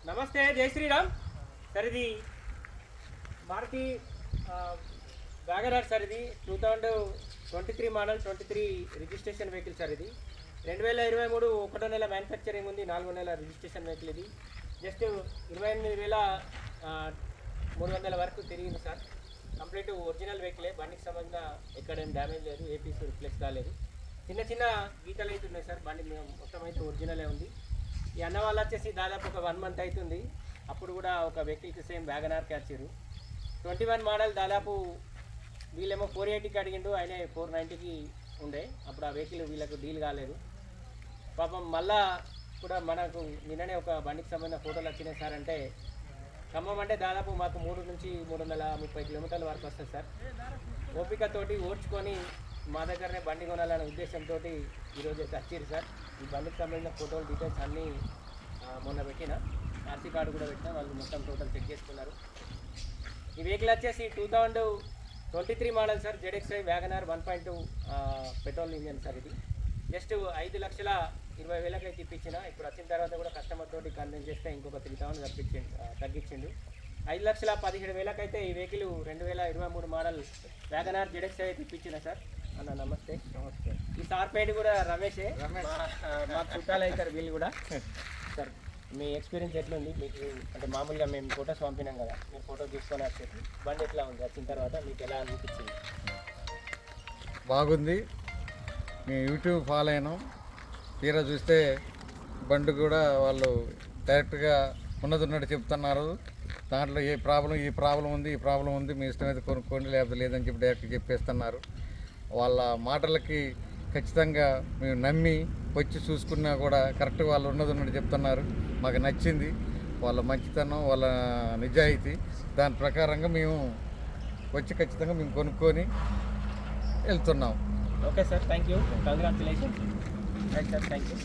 నమస్తే, జై శ్రీరామ్ సార్. ఇది మారుతి వ్యాగనార్ సార్. ఇది 2023 మోడల్, 23 రిజిస్ట్రేషన్ వెహికల్ సార్. ఇది 2023 1వ నెల మ్యానుఫ్యాక్చరింగ్ ఉంది, 4వ నెల రిజిస్ట్రేషన్ వెహికల్. ఇది జస్ట్ 28,300 వరకు తిరిగింది సార్. కంప్లీట్ ఒరిజినల్ వెహికలే, బండికి సంబంధించిన ఎక్కడేం డ్యామేజ్ లేదు, ఏ పీస్ రిప్లేస్ కాలేదు. చిన్న చిన్న గీతలు అయితే ఉన్నాయి సార్. బండి మొత్తం అయితే ఒరిజినలే ఉంది. ఈ అన్న వాళ్ళు వచ్చేసి దాదాపు ఒక 1 మంత్ అవుతుంది. అప్పుడు కూడా ఒక వెహికల్కి సేమ్ వ్యాగనార్ క్యాచ్చారు. 21 మోడల్. దాదాపు వీళ్ళేమో 480కి అడిగిండు, ఆయన 490కి ఉండే. అప్పుడు ఆ వెహికల్ వీళ్ళకు డీల్ కాలేదు పాపం. మళ్ళా కూడా మనకు నిన్ననే ఒక బండికి సంబంధించిన ఫోటోలు వచ్చినాయి సార్. అంటే ఖమ్మం అంటే దాదాపు మాకు 3 నుంచి 330 కిలోమీటర్ల వరకు వస్తుంది సార్. ఓపికతోటి ఓడ్చుకొని మా దగ్గరనే బండి కొనాలనే ఉద్దేశంతో ఈరోజు అయితే వచ్చారు సార్. ఈ బండికి సంబంధించిన ఫోటోలు, డీటెయిల్స్ అన్నీ మొన్న పెట్టిన ఆర్సీ కార్డు కూడా పెట్టినా, వాళ్ళు మొత్తం టోటల్ చెక్ చేసుకున్నారు. ఈ వెహికల్ వచ్చేసి 2023 model sir. ZXi WagonR 1.2 petrol engine sir. ఇది జస్ట్ 5,20,000 అయితే ఇప్పించిన. ఇప్పుడు వచ్చిన తర్వాత కూడా కస్టమర్ తోటి కన్విన్స్ చేస్తే ఇంకొక 3,000 తగ్గించిండు. 5,17,000 అయితే ఈ వెహికల్ 2023 మోడల్ వ్యాగనార్ ZXi అయితే ఇప్పించిన సార్. అన్న నమస్తే. నమస్తే. ఈ సార్ పేరు కూడా రమేషే, మాకు చుట్టాలు అవుతారు వీళ్ళు కూడా. సార్ మీ ఎక్స్పీరియన్స్ ఎట్లుంది మీకు? అంటే మామూలుగా మేము ఫొటోస్ పంపినాం కదా, మీరు ఫోటో తీసుకొని వచ్చేసి బండి ఎట్లా ఉంది, వచ్చిన తర్వాత మీకు ఎలా అనిపించింది? బాగుంది. మేము యూట్యూబ్ ఫాలో అయినాం. తీరా చూస్తే బండి కూడా వాళ్ళు డైరెక్ట్గా ఉన్నట్టు చెప్తున్నారు. దాంట్లో ఈ ప్రాబ్లం ఉంది, మీ ఇష్టమైతే కొనుక్కోండి, లేకపోతే లేదని చెప్పి డైరెక్ట్గా చెప్పేస్తున్నారు. వాళ్ళ మాటలకి ఖచ్చితంగా మేము నమ్మి వచ్చి చూసుకున్నా కూడా కరెక్ట్గా వాళ్ళు ఉన్నట్టు చెప్తున్నారు. మాకు నచ్చింది వాళ్ళ మంచితనం, వాళ్ళ నిజాయితీ. దాని ప్రకారంగా మేము వచ్చి ఖచ్చితంగా మేము కొనుక్కొని వెళ్తున్నాం. Okay sir, thank you, congratulations. Right sir, thank you.